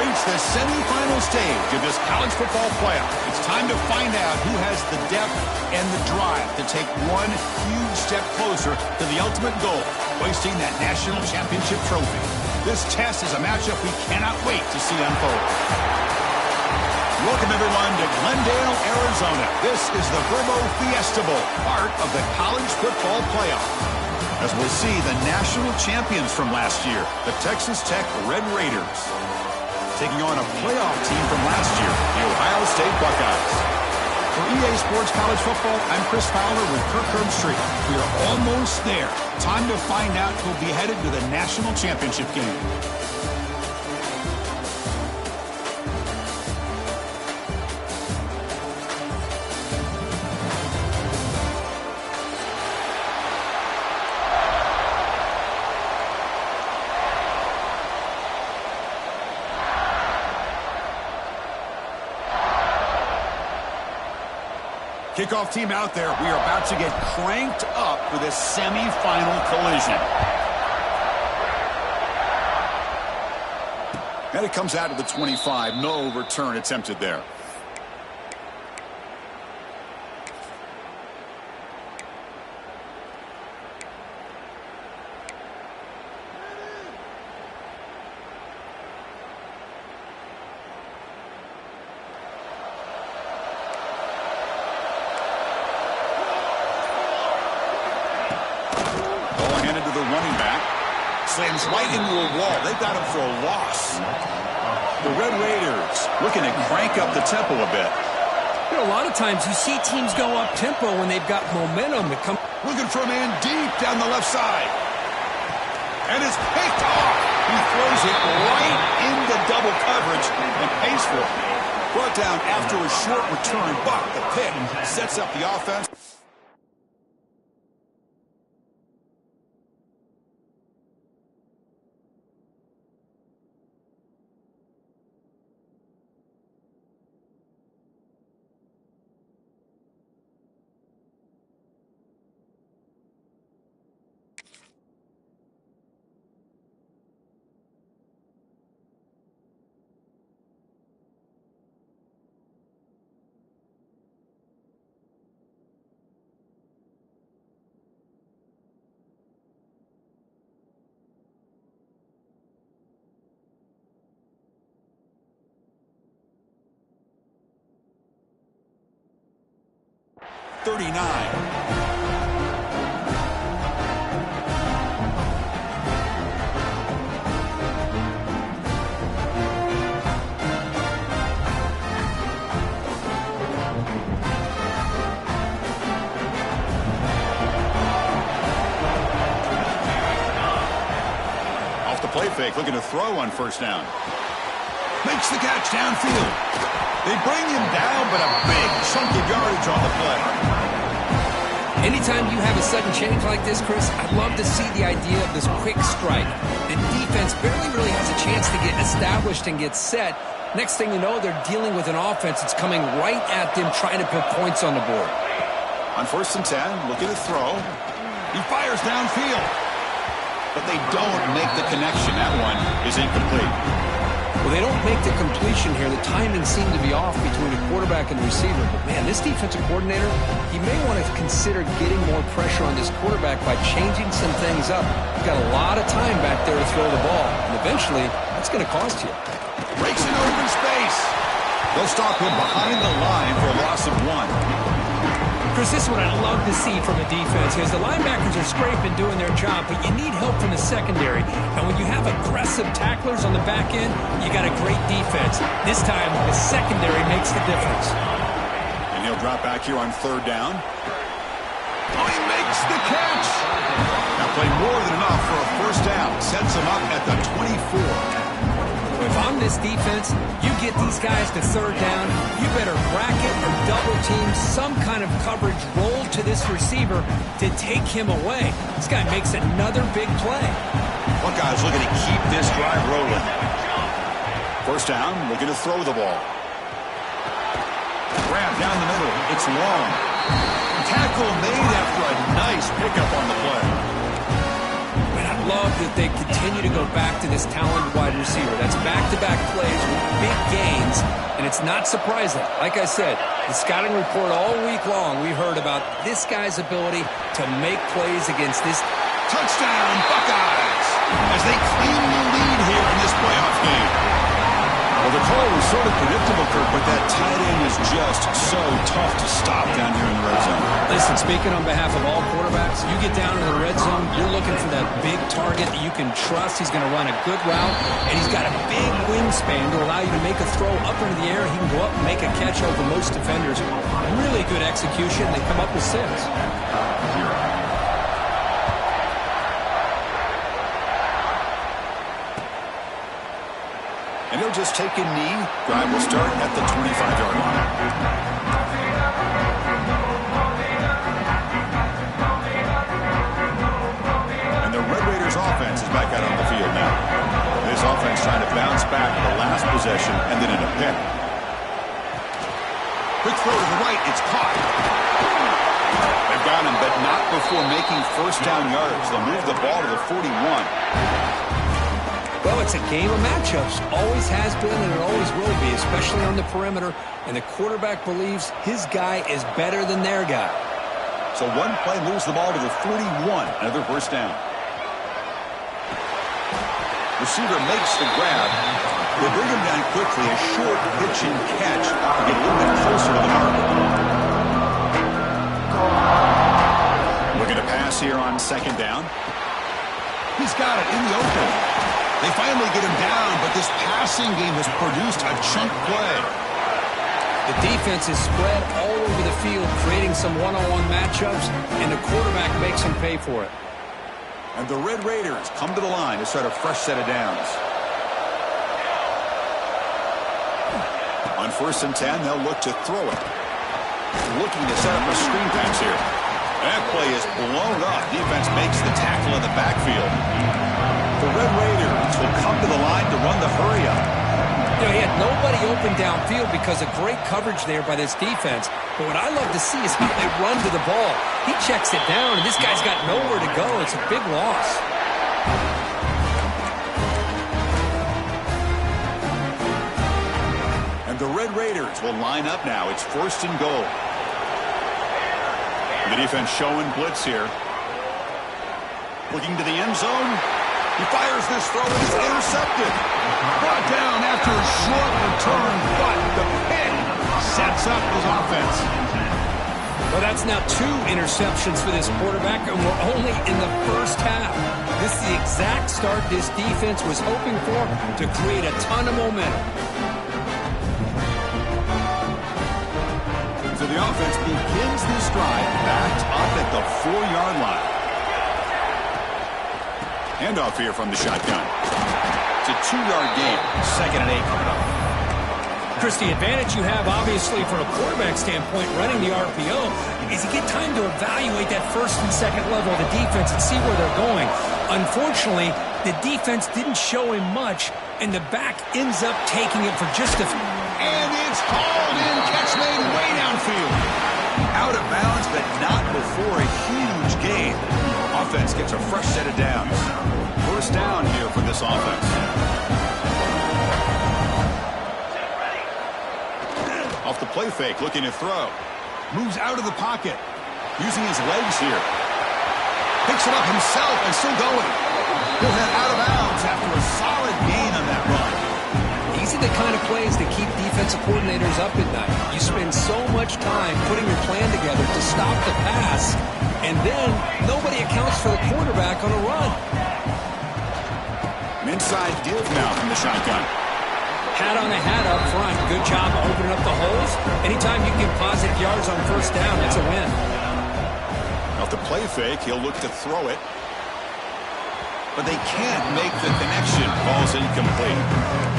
reached the semifinal stage of this college football playoff. It's time to find out who has the depth and the drive to take one huge step closer to the ultimate goal, hoisting that national championship trophy. This test is a matchup we cannot wait to see unfold. Welcome, everyone, to Glendale, Arizona. This is the Verbo Fiesta Bowl, part of the college football playoff. As we'll see the national champions from last year, the Texas Tech Red Raiders, taking on a playoff team from last year, the Ohio State Buckeyes. For EA Sports College Football, I'm Chris Fowler with Kirk Herbstreit. We are almost there. Time to find out who'll be headed to the national championship game. Kickoff team out there. We are about to get cranked up for this semifinal collision. And it comes out of the 25. No return attempted there. Slams right into a wall. They've got him for a loss. The Red Raiders looking to crank up the tempo a bit. You know, a lot of times you see teams go up tempo when they've got momentum. Looking for a man deep down the left side. And it's picked off. He throws it right into double coverage and pays for it. Brought down after a short return, but the pick sets up the offense. Off the play fake, looking to throw on first down. Makes the catch downfield. They bring him down, but a big chunk of yardage on the play. Anytime you have a sudden change like this, Chris, I'd love to see the idea of this quick strike. And defense barely really has a chance to get established and get set. Next thing you know, they're dealing with an offense that's coming right at them, trying to put points on the board. On 1st and 10, looking to throw. He fires downfield. But they don't make the connection. That one is incomplete. Well, they don't make the completion here. The timing seemed to be off between the quarterback and the receiver. But, man, this defensive coordinator, he may want to consider getting more pressure on this quarterback by changing some things up. You've got a lot of time back there to throw the ball. And eventually, that's going to cost you. Breaks into open space. They'll stop him behind the line for a loss of 1. Chris, this is what I love to see from a defense is the linebackers are scraping, doing their job, but you need help from the secondary. And when you have aggressive tacklers on the back end, you got a great defense. This time, the secondary makes the difference. And he'll drop back here on 3rd down. Oh, he makes the catch. Now played more than enough for a first down. Sets him up at the 24. If I'm this defense, you get these guys to 3rd down, you better bracket or double team some kind of coverage roll to this receiver to take him away. This guy makes another big play. Buckeyes looking to keep this drive rolling. 1st down, looking to throw the ball. Grab down the middle. It's long. Tackle made after a nice pickup on the play. Man, I love that they continue to go back to this talented wide receiver. That's back-to-back plays with big gains, and it's not surprising. Like I said, the scouting report all week long, we heard about this guy's ability to make plays against this. Touchdown, Buckeyes, as they claim the lead here in this playoff game. Well, the call was sort of predictable, Kirk, but that tight end is just so tough to stop down here in the red zone. Listen, speaking on behalf of all quarterbacks, you get down in the red zone, you're looking for that big target that you can trust. He's going to run a good route, and he's got a big wingspan to allow you to make a throw up into the air. He can go up and make a catch over most defenders. Really good execution. They come up with 6. And he'll just take a knee. Drive will start at the 25-yard line. And the Red Raiders offense is back out on the field now. This offense trying to bounce back the last possession and then in a pick. Quick throw to the right. It's caught. They've got him, but not before making first down yards. They'll move the ball to the 41. Well, it's a game of matchups. Always has been and it always will be, especially on the perimeter. And the quarterback believes his guy is better than their guy. So one play moves the ball to the 41. Another first down. Receiver makes the grab. They bring him down quickly. A short pitch and catch to get a little bit closer to the mark. Looking to pass here on second down. He's got it in the open. They finally get him down, but this passing game has produced a chunk play. The defense is spread all over the field, creating some one-on-one matchups, and the quarterback makes him pay for it. And the Red Raiders come to the line to start a fresh set of downs. On 1st and 10, they'll look to throw it. Looking to set up a screen pass here. That play is blown up. Defense makes the tackle in the backfield. The Red Raiders will come to the line to run the hurry-up. You know, he had nobody open downfield because of great coverage there by this defense. But what I love to see is how they run to the ball. He checks it down, and this guy's got nowhere to go. It's a big loss. And the Red Raiders will line up now. It's 1st and goal. The defense showing blitz here. Looking to the end zone. He fires this throw, and it's intercepted. Brought down after a short return, but the pick sets up his offense. Well, that's now 2 interceptions for this quarterback, and we're only in the first half. This is the exact start this defense was hoping for to create a ton of momentum. So the offense begins this drive backed up at the 4-yard line. Handoff here from the shotgun. It's a 2-yard gain. 2nd and 8 coming up. Chris, the advantage you have, obviously, from a quarterback standpoint, running the RPO, is you get time to evaluate that 1st and 2nd level of the defense and see where they're going. Unfortunately, the defense didn't show him much, and the back ends up taking it for just a few. And it's hauled in. Catch made way downfield. Out of bounds, but not before a huge gain. Offense gets a fresh set of downs. First down here for this offense. Off the play fake, looking to throw. Moves out of the pocket. Using his legs here. Picks it up himself and still going. He'll head out of bounds after a solid gain on that run. These are the kind of plays that keep defensive coordinators up at night. You spend so much time putting your plan together to stop the pass, and then nobody accounts for the quarterback on a run. An inside div now from the shotgun. Hat on a hat up front. Good job opening up the holes. Anytime you can get positive yards on 1st down, that's a win. Off the play fake, he'll look to throw it. But they can't make the connection. Ball's incomplete.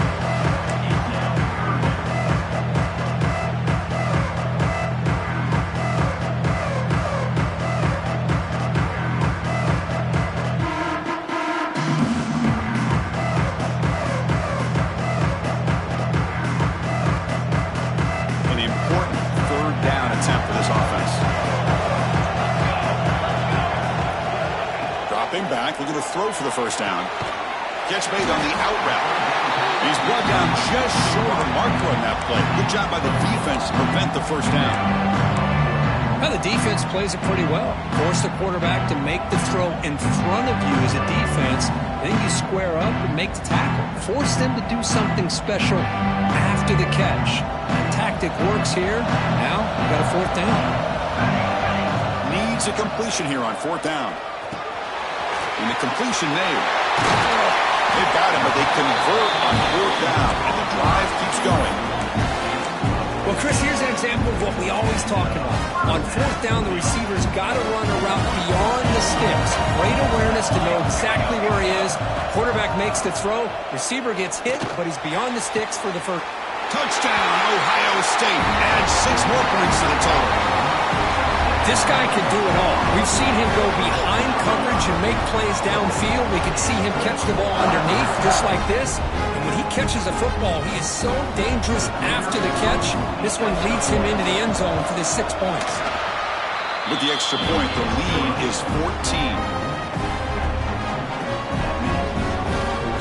back, looking to throw for the first down. Catch made on the out route. He's brought down just short of the marker on that play. Good job by the defense to prevent the first down. Well, the defense plays it pretty well. Force the quarterback to make the throw in front of you as a defense. Then you square up and make the tackle. Force them to do something special after the catch. That tactic works here. Now, we've got a fourth down. Needs a completion here on fourth down. And the completion made. They've got him, but they convert on fourth down, and the drive keeps going. Well, Chris, here's an example of what we always talk about. On fourth down, the receiver's got to run a route beyond the sticks. Great awareness to know exactly where he is. Quarterback makes the throw. Receiver gets hit, but he's beyond the sticks for the first. Touchdown, Ohio State. Adds 6 more points to the total. This guy can do it all. We've seen him go behind coverage and make plays downfield. We can see him catch the ball underneath, just like this. And when he catches a football, he is so dangerous after the catch. This one leads him into the end zone for the 6 points. With the extra point, the lead is 14.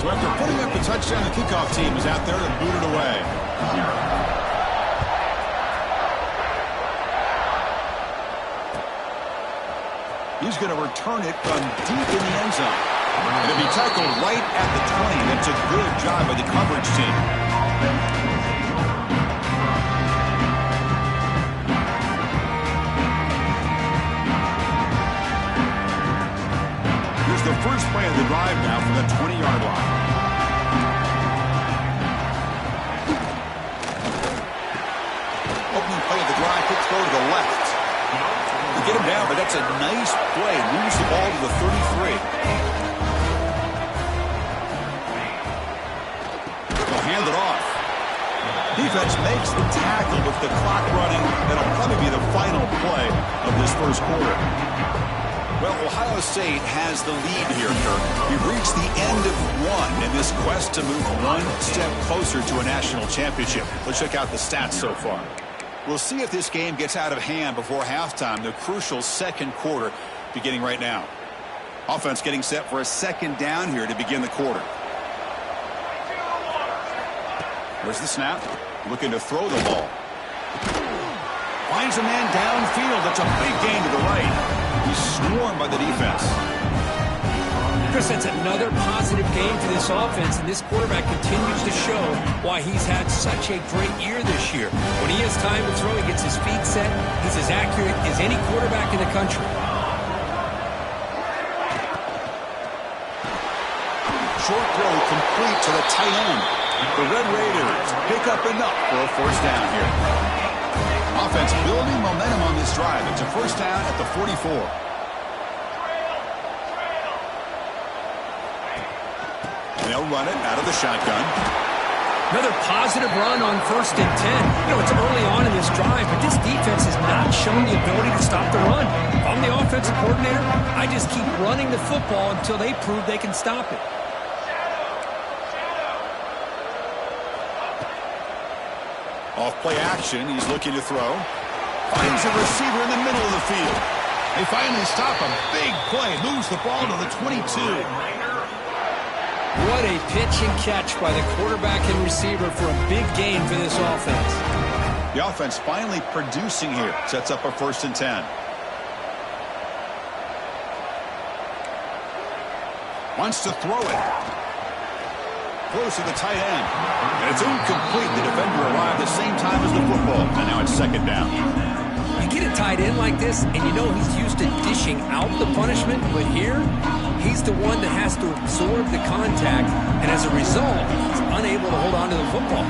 So after putting up the touchdown, the kickoff team is out there to boot it away. He's going to return it from deep in the end zone. And it'll be tackled right at the 20. That's a good job by the coverage team. Here's the first play of the drive now from the 20-yard line. Opening play of the drive, quick throw to the left. Get him down, but that's a nice play. Moves the ball to the 33. They'll hand it off. Defense makes the tackle with the clock running. That'll probably be the final play of this first quarter. Well, Ohio State has the lead here, Kirk. We've reached the end of one in this quest to move one step closer to a national championship. Let's check out the stats so far. We'll see if this game gets out of hand before halftime, the crucial second quarter beginning right now. Offense getting set for a second down here to begin the quarter. There's the snap. Looking to throw the ball. Finds a man downfield. That's a big gain to the right. He's swarmed by the defense. Chris, that's another positive game for this offense, and this quarterback continues to show why he's had such a great year this year. When he has time to throw, he gets his feet set. He's as accurate as any quarterback in the country. Short throw complete to the tight end. The Red Raiders pick up enough for a first down here. Offense building momentum on this drive. It's a first down at the 44. They'll run it out of the shotgun. Another positive run on 1st and 10. You know, it's early on in this drive, but this defense has not shown the ability to stop the run. If I'm the offensive coordinator, I just keep running the football until they prove they can stop it. Off play action, he's looking to throw. Finds a receiver in the middle of the field. They finally stop him. Big play. Moves the ball to the 22. What a pitch and catch by the quarterback and receiver for a big gain for this offense. The offense finally producing here. Sets up a 1st and 10. Wants to throw it. Throws to the tight end. And it's incomplete. The defender arrived at the same time as the football. And now it's 2nd down. You get a tight end like this, and you know he's used to dishing out the punishment, but here, he's the one that has to absorb the contact, and as a result, he's unable to hold on to the football.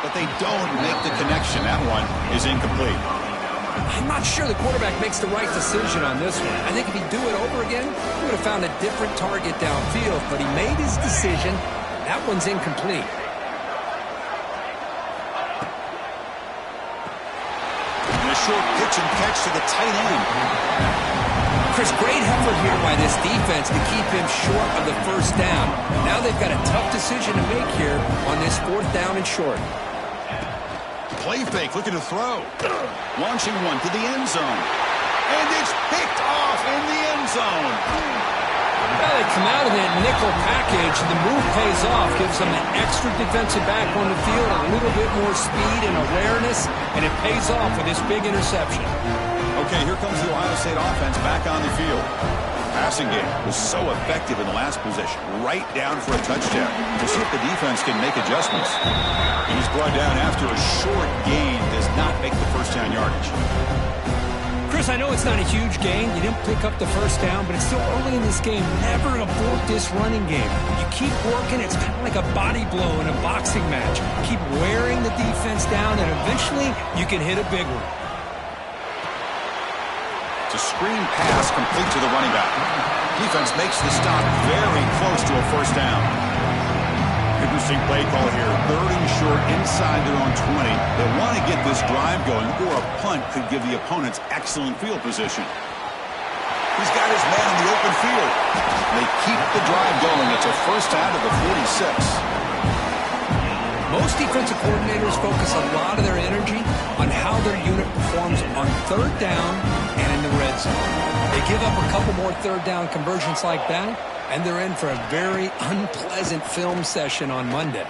But they don't make the connection. That one is incomplete. I'm not sure the quarterback makes the right decision on this one. I think if he'd do it over again, he would have found a different target downfield, but he made his decision. That one's incomplete. And a short pitch and catch to the tight end. Chris, great effort here by this defense to keep him short of the first down. Now they've got a tough decision to make here on this 4th down and short. Play fake, looking to throw. Launching one to the end zone. And it's picked off in the end zone. Well, they come out of that nickel package. The move pays off, gives them an extra defensive back on the field, a little bit more speed and awareness, and it pays off with this big interception. Okay, here comes the Ohio State offense back on the field. Passing game was so effective in the last possession, right down for a touchdown. We'll see if the defense can make adjustments. He's brought down after a short gain, does not make the first down yardage. Chris, I know it's not a huge gain. You didn't pick up the first down, but it's still early in this game. Never abort this running game. You keep working. It's kind of like a body blow in a boxing match. Keep wearing the defense down, and eventually you can hit a big one. It's a screen pass complete to the running back. Defense makes the stop very close to a first down. Interesting play call here. 3rd and short inside their own 20. They want to get this drive going, or a punt could give the opponents excellent field position. He's got his man in the open field. They keep the drive going. It's a first out of the 46. Most defensive coordinators focus a lot of their energy on how their unit performs on 3rd down and in the red zone. They give up a couple more 3rd down conversions like that, and they're in for a very unpleasant film session on Monday.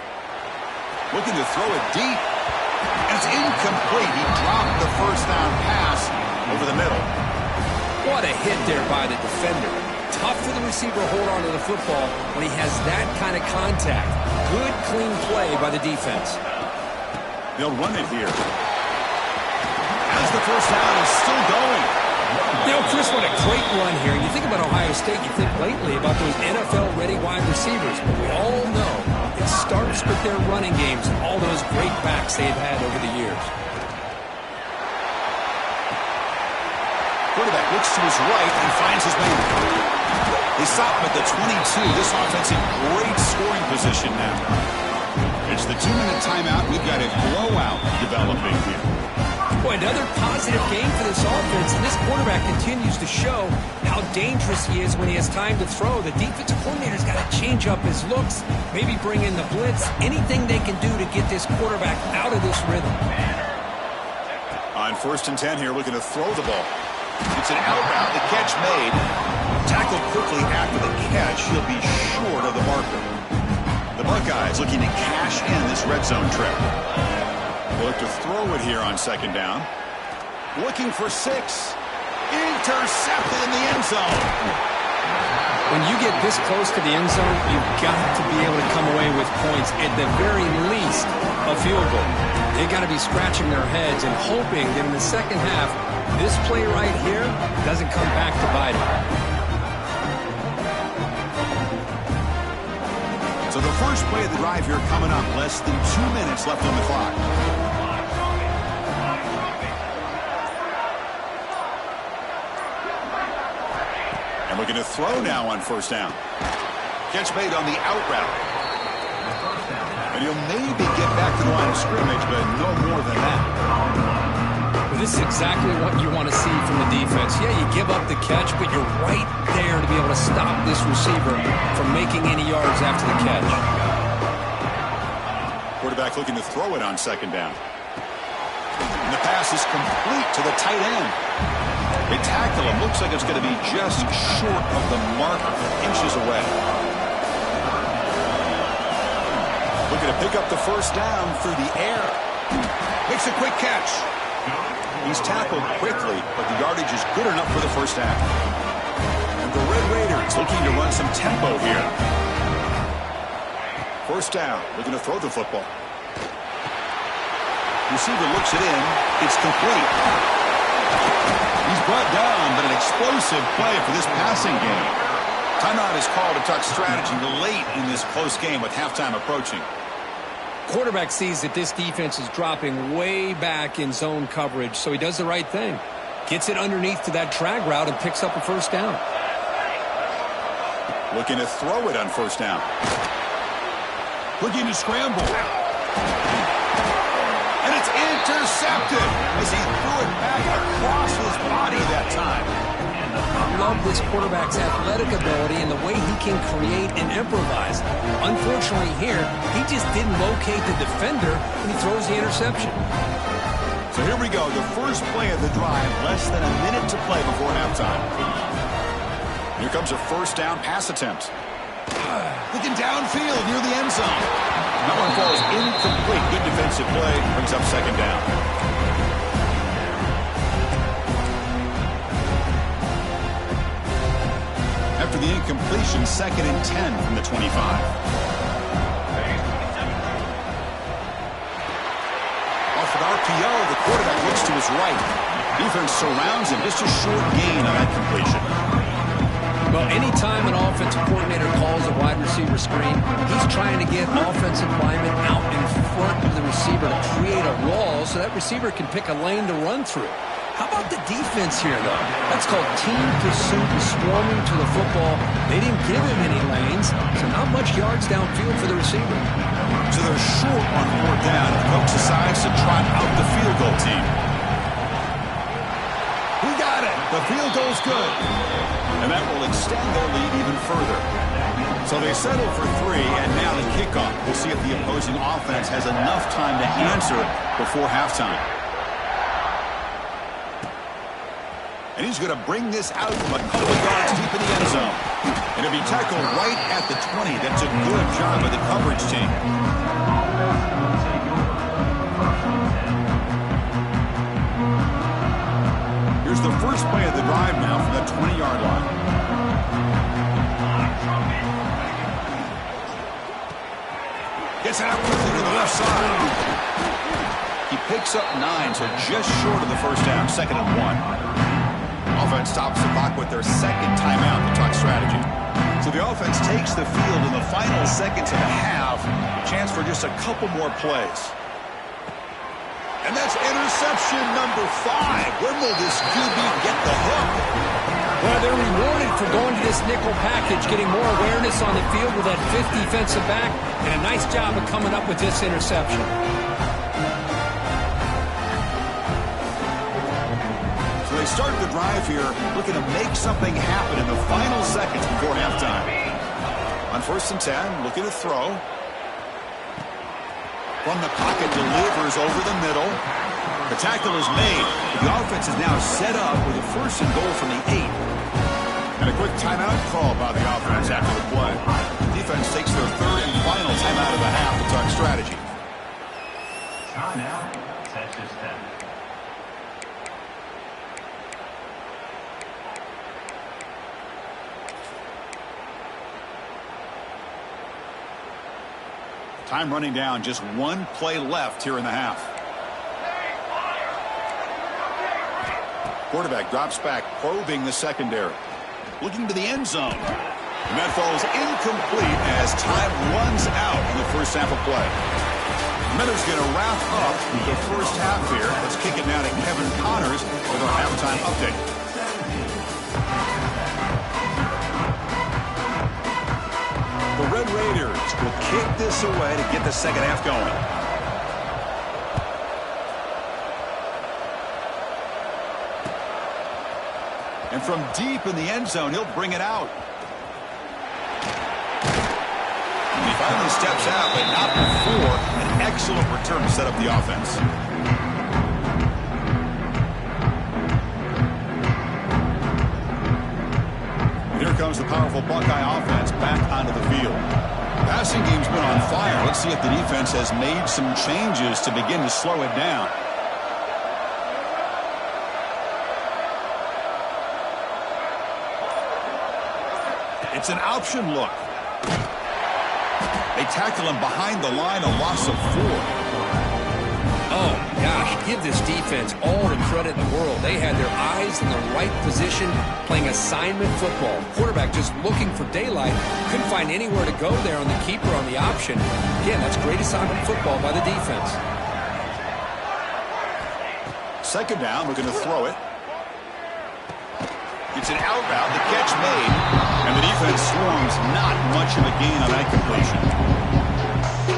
Looking to throw it deep. It's incomplete. He dropped the first down pass over the middle. What a hit there by the defender. Tough for the receiver to hold on to the football when he has that kind of contact. Good, clean play by the defense. They'll run it here. As the first down is still going. You know, Chris, what a great run here. You think about Ohio State, you think lately about those NFL-ready wide receivers. But we all know it starts with their running games and all those great backs they've had over the years. Quarterback looks to his right and finds his man. They stop him at the 22. This offense in great scoring position now. It's the 2-minute timeout. We've got a blowout developing here. Boy, another positive game for this offense, and this quarterback continues to show how dangerous he is when he has time to throw. The defensive coordinator's got to change up his looks, maybe bring in the blitz, anything they can do to get this quarterback out of this rhythm. On 1st and 10 here, looking to throw the ball. It's an out route, the catch made. Tackled quickly after the catch. He'll be short of the marker. The Buckeyes looking to cash in this red zone trip. They look to throw it here on 2nd down. Looking for 6. Intercepted in the end zone. When you get this close to the end zone, you've got to be able to come away with points, at the very least, a field goal. They've got to be scratching their heads and hoping that in the second half, this play right here doesn't come back to bite them. So the first play of the drive here coming up. Less than 2 minutes left on the clock. And looking to throw now on 1st down. Catch made on the out route. And he'll maybe get back to the line of scrimmage, but no more than that. Well, this is exactly what you want to see from the defense. Yeah, you give up the catch, but you're right there to be able to stop this receiver from making any yards after the catch. Quarterback looking to throw it on 2nd down. And the pass is complete to the tight end. They tackle him. Looks like it's going to be just short of the marker, inches away. Looking to pick up the first down through the air. Makes a quick catch. He's tackled quickly, but the yardage is good enough for the first down. And the Red Raiders looking to run some tempo here. First down, looking to throw the football. Receiver looks it in. It's complete. He's brought down, but an explosive play for this passing game. Timeout is called to talk strategy late in this close game with halftime approaching. Quarterback sees that this defense is dropping way back in zone coverage, so he does the right thing. Gets it underneath to that drag route and picks up a first down. Looking to throw it on 1st down. Looking to scramble. And it's intercepted as he threw it back across his body that time. I love this quarterback's athletic ability and the way he can create and improvise. Unfortunately here, he just didn't locate the defender and he throws the interception. So here we go, the first play of the drive, less than a minute to play before halftime. Here comes a first down pass attempt. Looking downfield near the end zone. That one falls incomplete. Good defensive play, brings up second down. After the incompletion, 2nd and 10 from the 25. Off an RPO, the quarterback looks to his right. Defense surrounds him, just a short gain on that completion. Well, anytime an offensive coordinator calls a wide receiver screen, he's trying to get offensive linemen out in front of the receiver to create a wall so that receiver can pick a lane to run through. How about the defense here, though? That's called team pursuit, swarming to the football. They didn't give him any lanes, so not much yards downfield for the receiver. So they're short on 4th down. The coach decides to trot out the field goal team. We got it. The field goal's good. And that will extend their lead even further. So they settle for 3, and now the kickoff. We'll see if the opposing offense has enough time to answer before halftime. And he's going to bring this out from a couple of yards deep in the end zone. And it'll be tackled right at the 20. That's a good job by the coverage team. Here's the first play of the drive now from the 20-yard line. Gets it out quickly to the left side. He picks up 9, so just short of the first down, 2nd and 1. Offense stops the clock with their 2nd timeout to talk strategy. So the offense takes the field in the final seconds of the half. Chance for just a couple more plays. And that's interception number 5. When will this QB get the hook? Well, they're rewarded for going to this nickel package, getting more awareness on the field with that 5th defensive back, and a nice job of coming up with this interception. So they start the drive here, looking to make something happen in the final seconds before halftime. On 1st and 10, looking to throw. From the pocket, delivers over the middle. The tackle is made. The offense is now set up with a 1st and goal from the 8. And a quick timeout call by the offense after the play. Defense takes their 3rd and final timeout of the half to talk strategy. Timeout, Texas Tech. Time running down, just 1 play left here in the half. Quarterback drops back, probing the secondary. Looking to the end zone. And that falls incomplete as time runs out in the first half of play. Miller's going to wrap up the first half here. Let's kick it now to Kevin Connors with our halftime update. The Red Raiders will kick this away to get the second half going. And from deep in the end zone, he'll bring it out. And he finally steps out, but not before an excellent return to set up the offense. And here comes the powerful Buckeye offense back onto the field. Passing game's been on fire. Let's see if the defense has made some changes to begin to slow it down. It's an option look. They tackle him behind the line, a loss of 4. Oh, gosh, give this defense all the credit in the world. They had their eyes in the right position, playing assignment football. Quarterback just looking for daylight. Couldn't find anywhere to go there on the keeper on the option. Again, that's great assignment football by the defense. 2nd down, we're going to throw it. It's an out route, the catch made, and the defense swarms. Not much of a gain on that completion.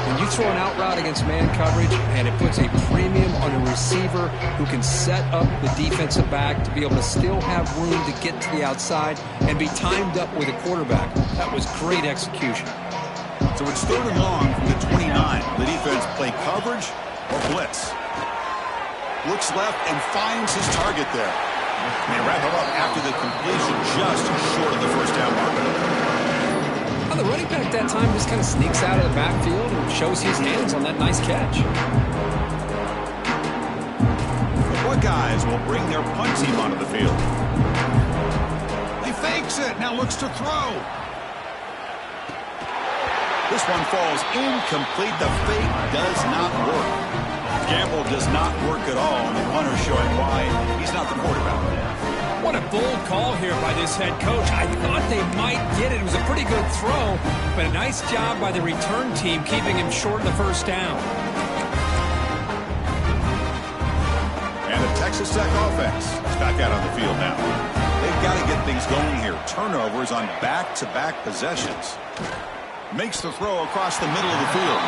When you throw an out route against man coverage, and it puts a premium on a receiver who can set up the defensive back to be able to still have room to get to the outside and be timed up with a quarterback. That was great execution. So it's 3rd and long from the 29. The defense play coverage or blitz. Looks left and finds his target there. And they wrap him up after the completion, just short of the first down mark. Well, the running back that time just kind of sneaks out of the backfield and shows his hands on that nice catch. The Buckeyes will bring their punt team onto the field. He fakes it, now looks to throw. This one falls incomplete. The fake does not work. Gamble does not work at all, and the punter showing why he's not the quarterback. What a bold call here by this head coach. I thought they might get it. It was a pretty good throw, but a nice job by the return team keeping him short of the first down. And the Texas Tech offense is back out on the field now. They've got to get things going here. Turnovers on back-to-back possessions. Makes the throw across the middle of the field.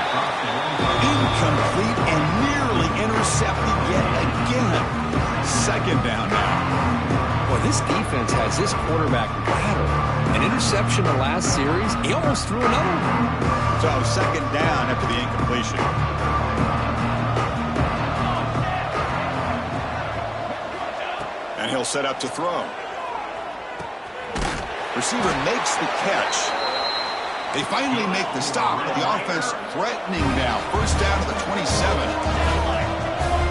Incomplete and nearly intercepted yet again. Second down now. Well, this defense has this quarterback rattled. An interception the last series. He almost threw another one. So second down after the incompletion. And he'll set up to throw. Receiver makes the catch. They finally make the stop, but the offense threatening now. First down to the 27.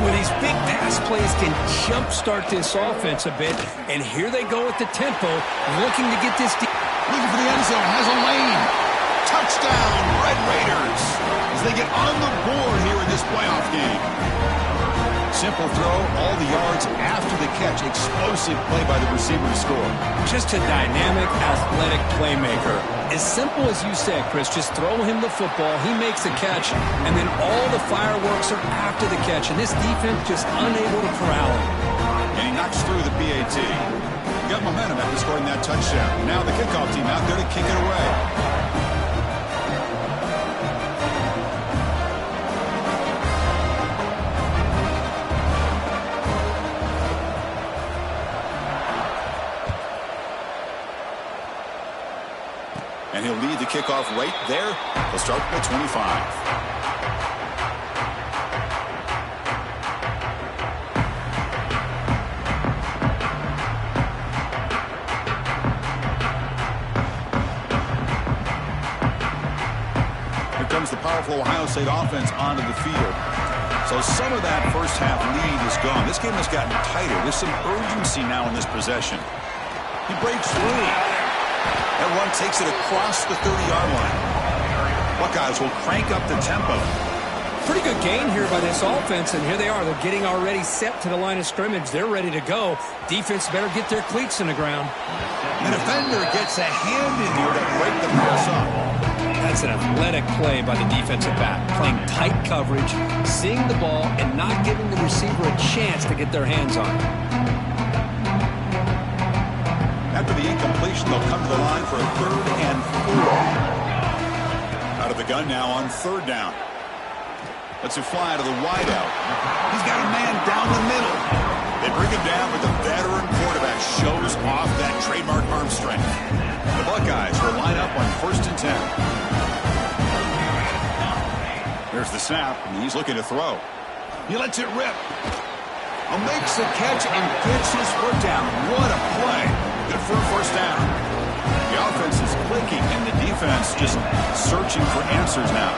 Well, these big pass plays can jumpstart this offense a bit, and here they go at the tempo, looking to get this. Looking for the end zone, has a lane. Touchdown, Red Raiders, as they get on the board here in this playoff game. Simple throw, all the yards after the catch. Explosive play by the receiver to score. Just a dynamic, athletic playmaker. As simple as you said, Chris, just throw him the football, he makes the catch, and then all the fireworks are after the catch, and this defense just unable to corral him. And he knocks through the PAT. He got momentum after scoring that touchdown. Now the kickoff team out there to kick it away. And he'll lead the kickoff right there. He'll start with 25. Here comes the powerful Ohio State offense onto the field. So some of that first half lead is gone. This game has gotten tighter. There's some urgency now in this possession. He breaks free. That run takes it across the 30-yard line. Buckeyes will crank up the tempo. Pretty good gain here by this offense, and here they are. They're getting already set to the line of scrimmage. They're ready to go. Defense better get their cleats in the ground. The defender gets a hand in here to break the pass up. That's an athletic play by the defensive back. Playing tight coverage, seeing the ball, and not giving the receiver a chance to get their hands on it. After the incompletion, they'll come to the line for a 3rd and 4. Out of the gun now on 3rd down. Lets it fly to the wideout. He's got a man down the middle. They bring him down, but the veteran quarterback shows off that trademark arm strength. The Buckeyes will line up on 1st and 10. There's the snap, and he's looking to throw. He lets it rip. Makes the catch and gets his foot down. What a play. Good for a first down. The offense is clicking, and the defense just searching for answers now.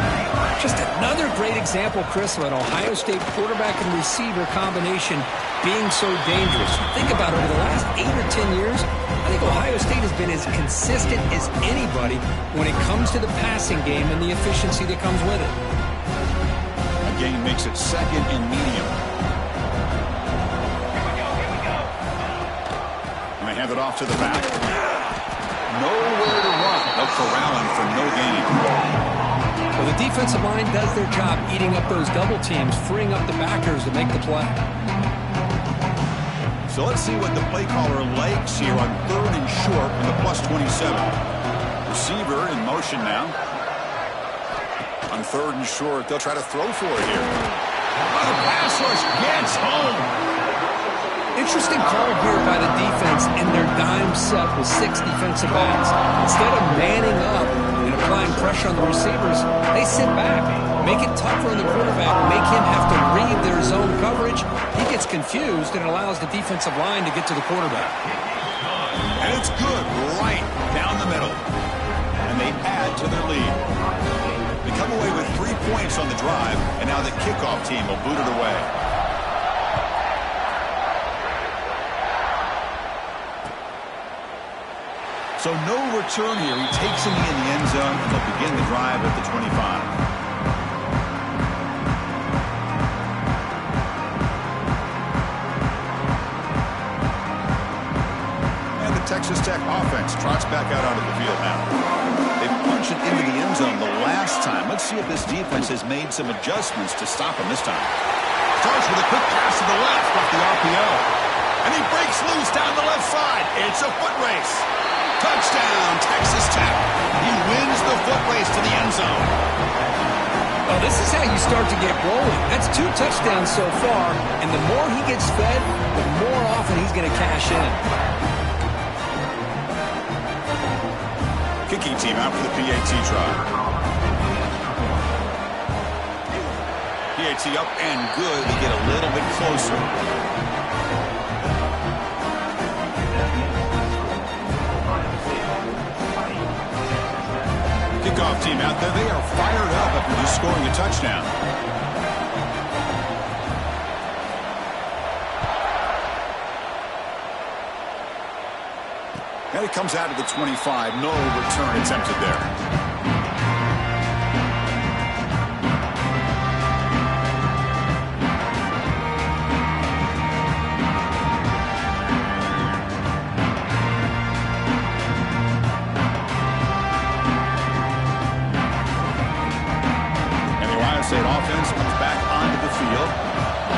Just another great example, Chris, of an Ohio State quarterback and receiver combination being so dangerous. Think about it, over the last 8 or 10 years, I think Ohio State has been as consistent as anybody when it comes to the passing game and the efficiency that comes with it. That gain makes it 2nd and medium. Hand it off to the back. Nowhere to run. They'll corral him for no gain. Well, the defensive line does their job eating up those double teams, freeing up the backers to make the play. So let's see what the play caller likes here on 3rd and short from the +27. Receiver in motion now. On 3rd and short, they'll try to throw for it here. Oh, the pass rush gets home. Interesting call here by the defense in their dime set with 6 defensive backs. Instead of manning up and applying pressure on the receivers, they sit back. Make it tougher on the quarterback. Make him have to read their zone coverage. He gets confused and it allows the defensive line to get to the quarterback. And it's good right down the middle. And they add to their lead. They come away with 3 points on the drive, and now the kickoff team will boot it away. So no return here. He takes him in the end zone, and they'll begin the drive at the 25. And the Texas Tech offense trots back out onto the field now. They punch it into the end zone the last time. Let's see if this defense has made some adjustments to stop him this time. Starts with a quick pass to the left off the RPO. And he breaks loose down the left side. It's a foot race. Touchdown, Texas Tech. He wins the foot race to the end zone. Well, this is how you start to get rolling. That's 2 touchdowns so far, and the more he gets fed, the more often he's going to cash in. Kicking team out for the PAT try. PAT up and good. They get a little bit closer. Kickoff team out there. They are fired up after just scoring a touchdown. And it comes out of the 25. No return attempted there. State offense comes back onto the field.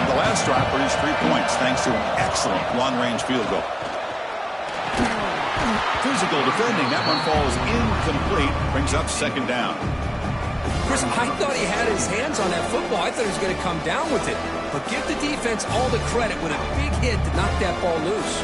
The last drive produced 3 points thanks to an excellent long-range field goal. Physical defending. That one falls incomplete. Brings up second down. Chris, I thought he had his hands on that football. I thought he was going to come down with it. But give the defense all the credit with a big hit to knock that ball loose.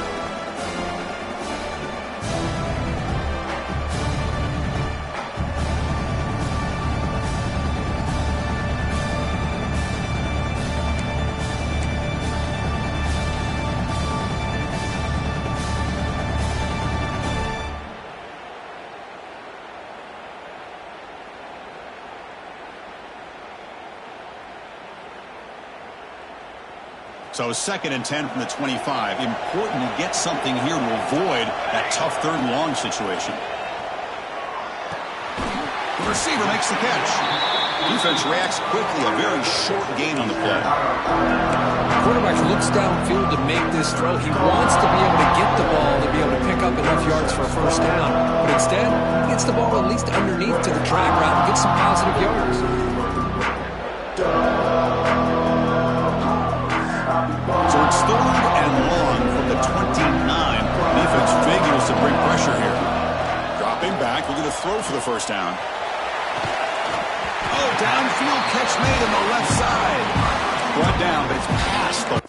So 2nd and 10 from the 25. Important to get something here to avoid that tough 3rd and long situation. The receiver makes the catch. Defense reacts quickly. A very short gain on the play. The quarterback looks downfield to make this throw. He wants to be able to get the ball to be able to pick up enough yards for a first down. But instead, he gets the ball at least underneath to the drag route and gets some positive yards. So it's 3rd and long from the 29. Defense figures to bring pressure here. Dropping back, looking to throw for the first down. Oh, downfield catch made on the left side. Brought down, but it's past the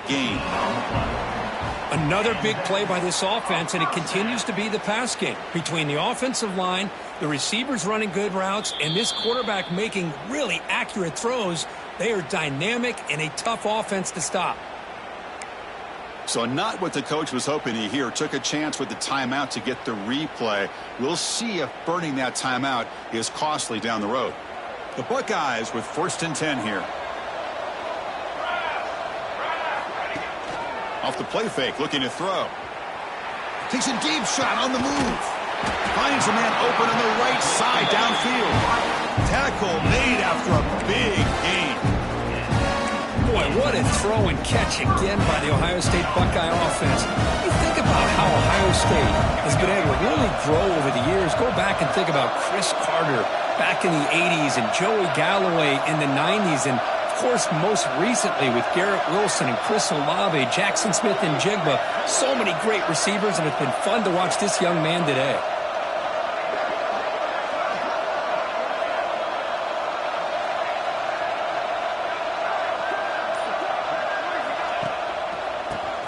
game. Another big play by this offense, and it continues to be the pass game. Between the offensive line, the receivers running good routes, and this quarterback making really accurate throws, they are dynamic and a tough offense to stop. So not what the coach was hoping to hear. Took a chance with the timeout to get the replay. We'll see if burning that timeout is costly down the road. The Buckeyes with 1st and 10 here. Off the play fake, looking to throw. Takes a deep shot on the move. Finds a man open on the right side downfield. Tackle made after a big gain. Boy, what a throw and catch again by the Ohio State Buckeye offense. You think about how Ohio State has been able to really grow over the years. Go back and think about Chris Carter back in the 80s and Joey Galloway in the 90s. And, of course, most recently with Garrett Wilson and Chris Olave, Jackson Smith and Jigba. So many great receivers, and it's been fun to watch this young man today.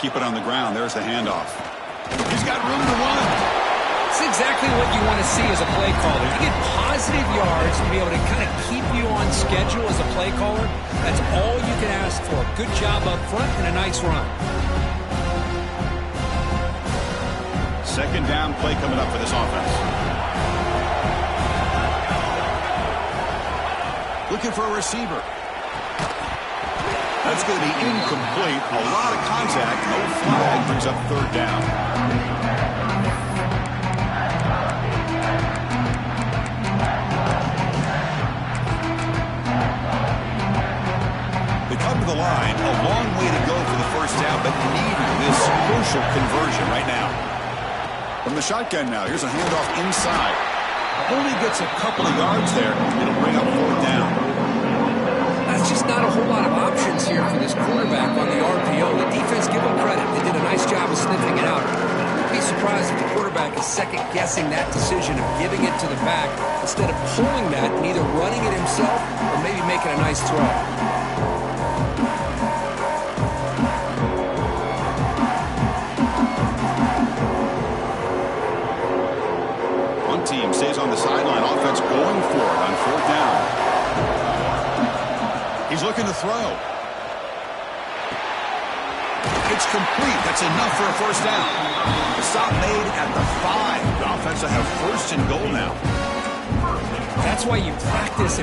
Keep it on the ground. There's the handoff. He's got room to run. It's exactly what you want to see as a play caller. You get positive yards to be able to kind of keep you on schedule as a play caller. That's all you can ask for. Good job up front and a nice run. Second down play coming up for this offense. Looking for a receiver. That's going to be incomplete. A lot of contact. No flag. Brings up third down. They come to the line. A long way to go for the first down, but needing this crucial conversion right now. From the shotgun now, here's a handoff inside. Only gets a couple of yards there. It'll bring up fourth down. That's just not a whole lot of options here for this quarterback on the RPO. The defense, give them credit. They did a nice job of sniffing it out. I'd be surprised if the quarterback is second-guessing that decision of giving it to the back instead of pulling that and either running it himself or maybe making a nice throw. Team stays on the sideline. Offense going for it on fourth down. He's looking to throw. It's complete. That's enough for a first down. The stop made at the 5. The offense will have first and goal now. That's why you practice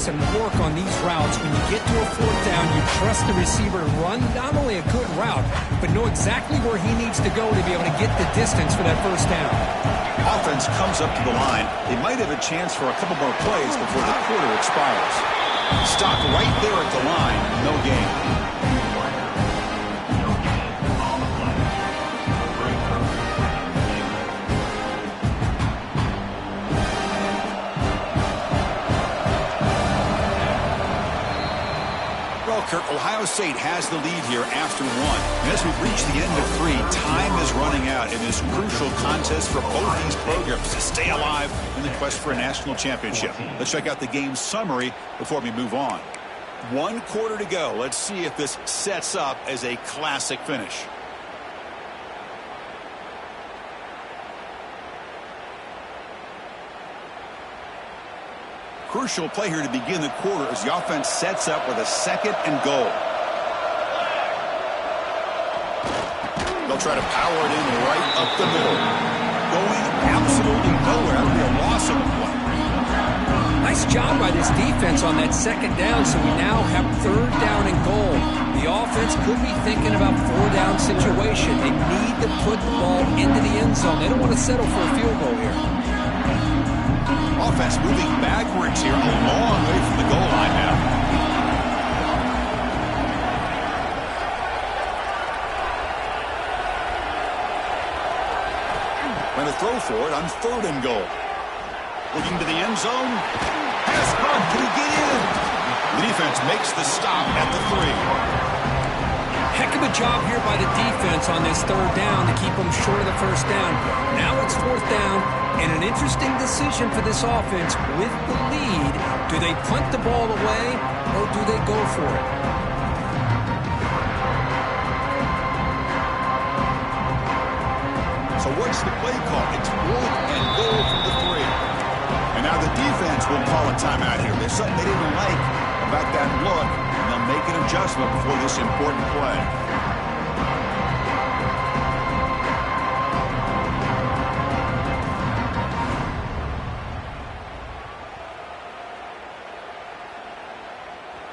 and work on these routes. When you get to a fourth down, you trust the receiver to run not only a good route, but know exactly where he needs to go to be able to get the distance for that first down. Offense comes up to the line. They might have a chance for a couple more plays before the quarter expires. Stop right there at the line. No gain. Kurt, Ohio State has the lead here after 1. And as we've reached the end of 3, time is running out in this crucial contest for both these programs to stay alive in the quest for a national championship. Let's check out the game summary before we move on. 1 quarter to go. Let's see if this sets up as a classic finish. Crucial play here to begin the quarter as the offense sets up with a second and goal. They'll try to power it in right up the middle. Going absolutely nowhere. That'll be a loss of a play. Nice job by this defense on that second down, so we now have third down and goal. The offense could be thinking about 4-down situation. They need to put the ball into the end zone. They don't want to settle for a field goal here. Offense moving backwards here, a long way from the goal line now. Going to throw for it on third and goal. Looking to the end zone. Pass caught. Can he get in? The defense makes the stop at the 3. Heck of a job here by the defense on this third down to keep them short of the first down. Now it's fourth down, and an interesting decision for this offense with the lead. Do they punt the ball away, or do they go for it? So what's the play call? It's fourth and goal from the 3. And now the defense will call a timeout here. There's something they didn't like about that look. They'll make an adjustment before this important play.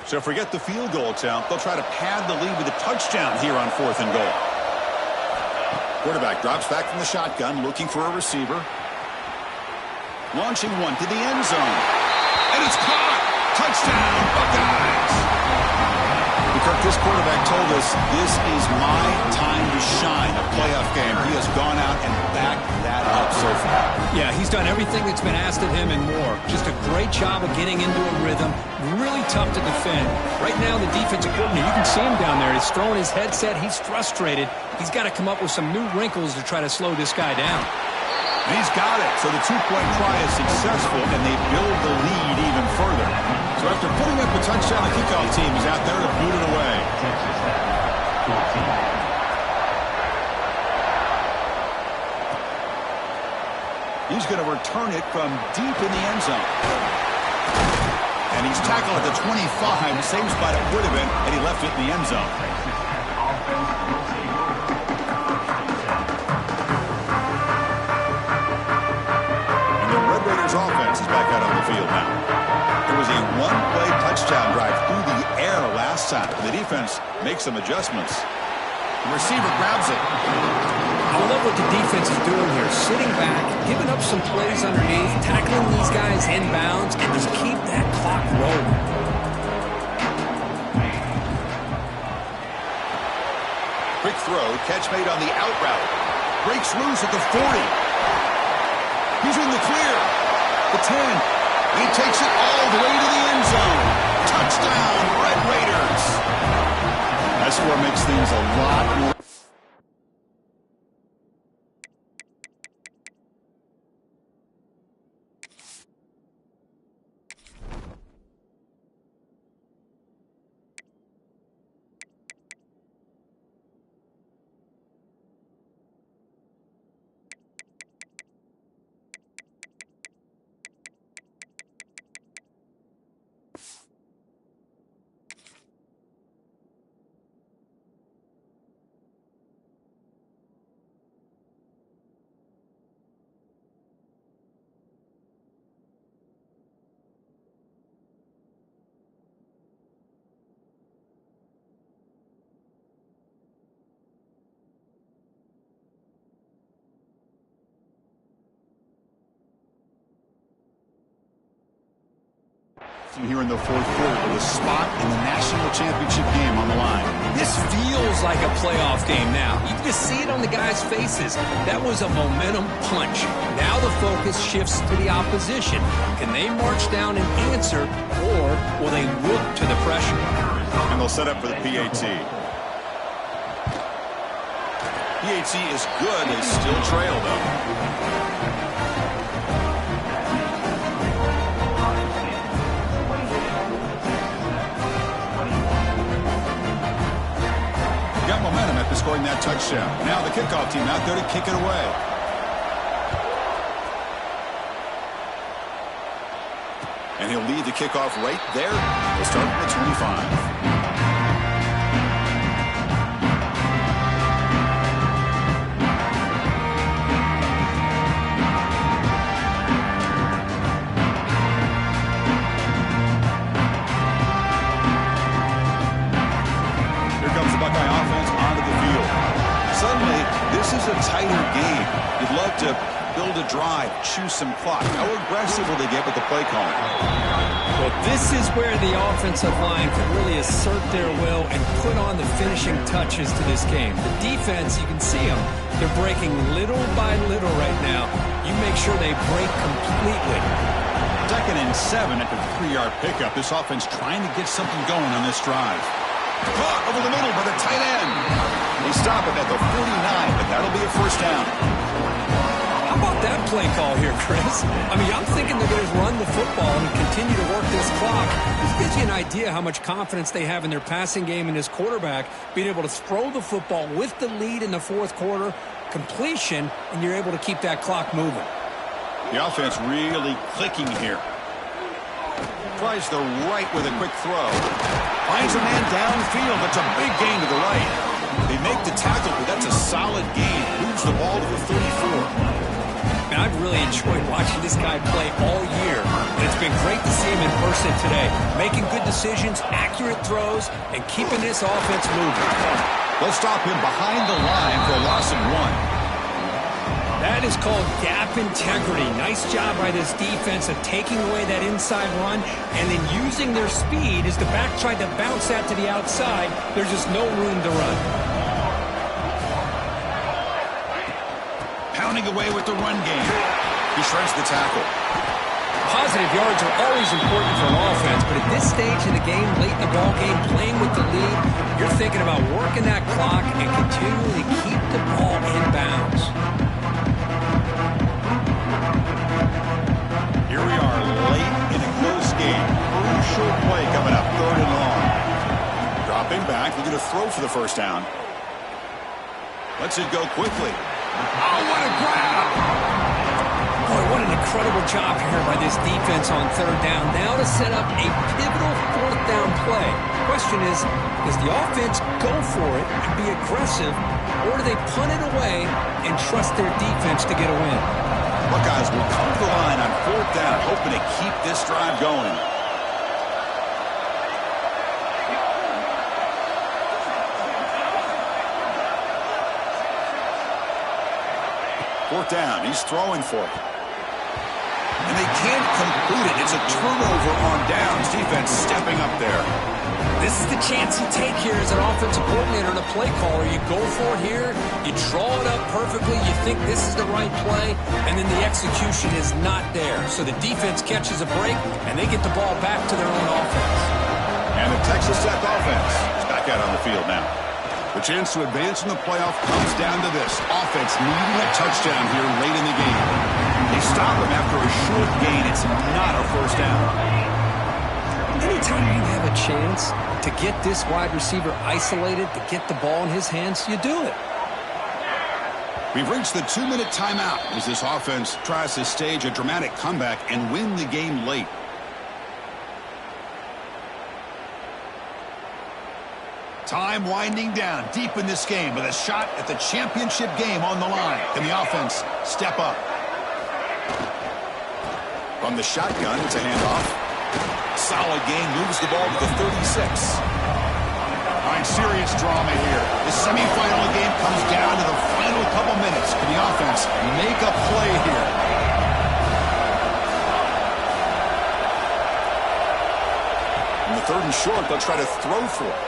So forget the field goal attempt. They'll try to pad the lead with a touchdown here on fourth and goal. Quarterback drops back from the shotgun, looking for a receiver. Launching one to the end zone. And it's caught! Touchdown, Buckeyes! Kirk, this quarterback told us this is my time to shine, a playoff game. He has gone out and backed that up so far. Yeah, he's done everything that's been asked of him and more. Just a great job of getting into a rhythm. Really tough to defend. Right now, the defensive coordinator, you can see him down there. He's throwing his headset. He's frustrated. He's got to come up with some new wrinkles to try to slow this guy down. And he's got it. So the two-point try is successful, and they build the lead even further. So after putting up the touchdown, the kickoff team is out there to boot it away. He's going to return it from deep in the end zone. And he's tackled at the 25, same spot it would have been, and he left it in the end zone. And the Red Raiders offense is back out on the field now. There was a one-play touchdown drive through the air last time. The defense makes some adjustments. The receiver grabs it. I love what the defense is doing here. Sitting back, giving up some plays underneath, tackling these guys inbounds, and just keep that clock rolling. Quick throw, catch made on the out route. Breaks loose at the 40. He's in the clear. The 10. He takes it all the way to the end zone. Touchdown, Red Raiders. That score makes things a lot more. Here in the fourth quarter with a spot in the national championship game on the line. This feels like a playoff game now. You can just see it on the guys' faces. That was a momentum punch. Now the focus shifts to the opposition. Can they march down and answer, or will they wilt to the pressure? And they'll set up for the PAT. PAT is good. They still trail, though. Got momentum after scoring that touchdown. Now the kickoff team out there to kick it away. And he'll lead the kickoff right there. We'll start at the 25. This is a tighter game. You'd love to build a drive, choose some clock. How aggressive will they get with the play calling? Well, this is where the offensive line can really assert their will and put on the finishing touches to this game. The defense, you can see them. They're breaking little by little right now. You make sure they break completely. 2nd and 7 after the 3-yard pickup. This offense trying to get something going on this drive. Caught over the middle by the tight end. They stop it at the 49, but that'll be a first down. How about that play call here, Chris? I mean, I'm thinking they're going to run the football and continue to work this clock. This gives you an idea how much confidence they have in their passing game and his quarterback, being able to throw the football with the lead in the fourth quarter, completion, and you're able to keep that clock moving. The offense really clicking here. Tries the right with a quick throw. Finds a man downfield. That's a big gain to the right. They make the tackle, but that's a solid gain. Moves the ball to the 34. And I've really enjoyed watching this guy play all year. And it's been great to see him in person today. Making good decisions, accurate throws, and keeping this offense moving. They'll stop him behind the line for a loss of 1. That is called gap integrity. Nice job by this defense of taking away that inside run and then using their speed as the back tried to bounce that to the outside. There's just no room to run. Pounding away with the run game. He shreds the tackle. Positive yards are always important for an offense, but at this stage in the game, late in the ball game, playing with the lead, you're thinking about working that clock and continuing to keep the ball in bounds. Here we are late in a close game. Crucial play coming up, 3rd and long. Dropping back, looking to throw for the first down. Lets it go quickly. Oh, what a grab! Boy, what an incredible job here by this defense on third down. Now to set up a pivotal fourth down play. Question is, does the offense go for it and be aggressive, or do they punt it away and trust their defense to get a win? Buckeyes will come to the line on fourth down, hoping to keep this drive going. Fourth down, he's throwing for it. And they can't complete it. It's a turnover on downs. Defense stepping up there. This is the chance you take here as an offensive coordinator and a play caller. You go for it here, you draw it up perfectly, you think this is the right play, and then the execution is not there. So the defense catches a break, and they get the ball back to their own offense. And the Texas Tech offense is back out on the field now. The chance to advance in the playoff comes down to this. Offense needing a touchdown here late in the game. They stop him after a short gain. It's not a first down. Anytime you have a chance to get this wide receiver isolated, to get the ball in his hands, you do it. We've reached the 2-minute timeout as this offense tries to stage a dramatic comeback and win the game late. Time winding down deep in this game with a shot at the championship game on the line. Can the offense step up? From the shotgun, it's a handoff. Solid gain, moves the ball to the 36. All right, serious drama here. The semifinal game comes down to the final couple minutes. Can the offense make a play here? In the third and short, they'll try to throw for it.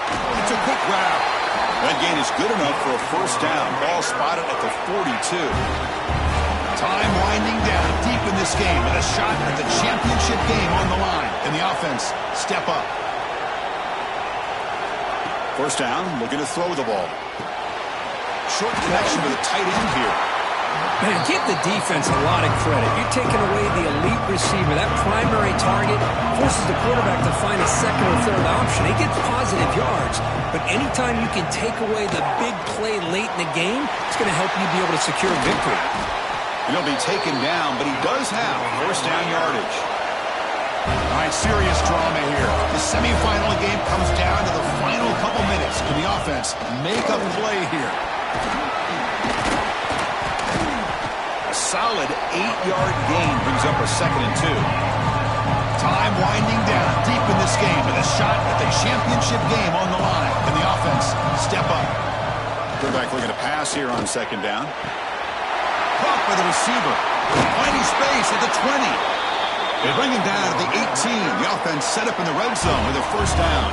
It's a quick grab. That gain is good enough for a first down. Ball spotted at the 42. Time winding down deep in this game with a shot at the championship game on the line. Can the offense step up? First down, looking to throw the ball. Short connection with a tight end here. Man, give the defense a lot of credit. You're taking away the elite receiver. That primary target forces the quarterback to find a second or third option. He gets positive yards, but anytime you can take away the big play late in the game, it's going to help you be able to secure victory. And he'll be taken down, but he does have first down yardage. All right, serious drama here. The semifinal game comes down to the final couple minutes. Can the offense make a play here? Solid 8-yard gain brings up a 2nd and 2. Time winding down deep in this game with a shot at the championship game on the line. Can the offense step up? Quarterback looking to pass here on 2nd down. Caught by the receiver. Finding space at the 20. They bring him down at the 18. The offense set up in the red zone with a first down.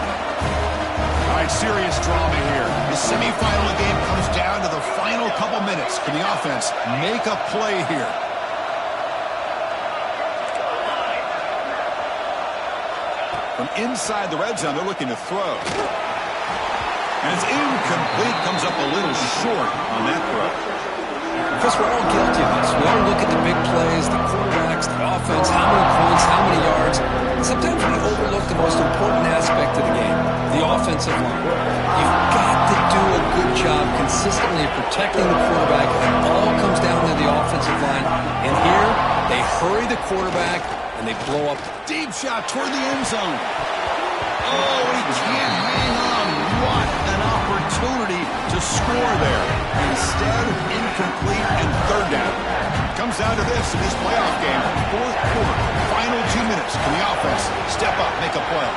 All right, serious drama here. The semifinal game comes down to the final couple minutes. Can the offense make a play here? From inside the red zone, they're looking to throw. And it's incomplete. Comes up a little short on that throw. Chris, we're all guilty of this. We all look at the big plays, the quarterbacks, the offense, how many points, how many yards. And sometimes we overlook the most important aspect of the game, the offensive line. You've got to do a good job consistently of protecting the quarterback. It all comes down to the offensive line. And here, they hurry the quarterback, and they blow up. Deep shot toward the end zone. Oh, he can't hang on. What an opportunity to score there. Instead, incomplete and third down. Comes down to this in this playoff game. Fourth quarter, final 2 minutes. Can the offense step up, make a play?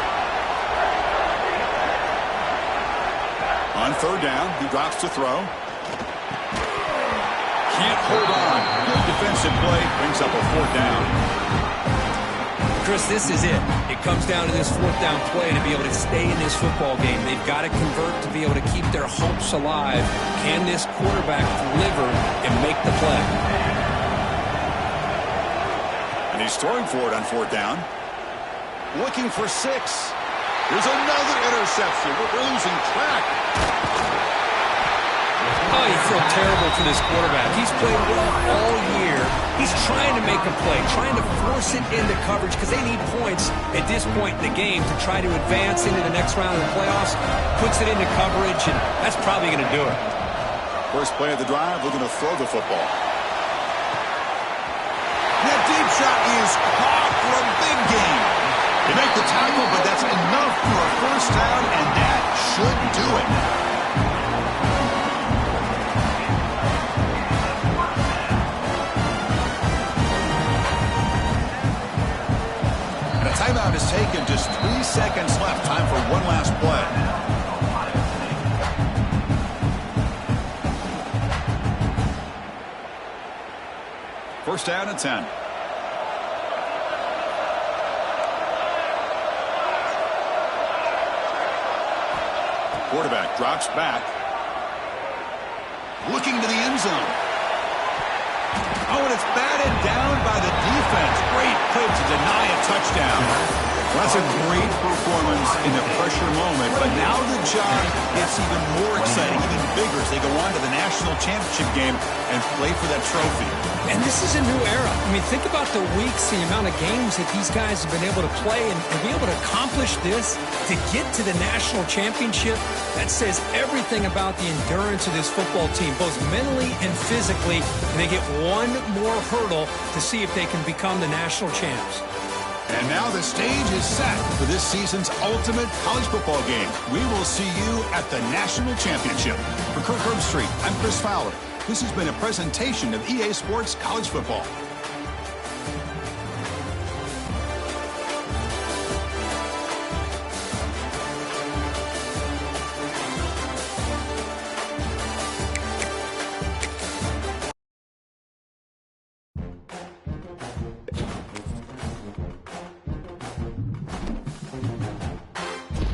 On third down, he drops to throw. Can't hold on. Good defensive play, brings up a fourth down. Chris, this is it. It comes down to this fourth down play to be able to stay in this football game. They've got to convert to be able to keep their hopes alive. Can this quarterback deliver and make the play? And he's throwing for it on fourth down. Looking for 6. Here's another interception. We're losing track. Oh, you feel terrible for this quarterback. He's played well all year. He's trying to make a play, trying to force it into coverage because they need points at this point in the game to try to advance into the next round of the playoffs. Puts it into coverage, and that's probably going to do it. First play of the drive, looking to throw the football. shot is caught for a big gain. They make the tackle, but that's enough for a first down, and that should do it. And a timeout is taken. Just 3 seconds left. Time for one last play. First down and 10. Quarterback drops back. Looking to the end zone. Oh, and it's batted down by the defense. Great play to deny a touchdown. Well, that's a great performance in the pressure moment, but now the job gets even more exciting, even bigger as they go on to the national championship game and play for that trophy. And this is a new era. I mean, think about the weeks, the amount of games that these guys have been able to play, and to be able to accomplish this, to get to the national championship, that says everything about the endurance of this football team, both mentally and physically. And they get one more hurdle to see if they can become the national champs. And now the stage is set for this season's ultimate college football game. We will see you at the national championship. For Kirk Herbstreit, I'm Chris Fowler. This has been a presentation of EA Sports College Football.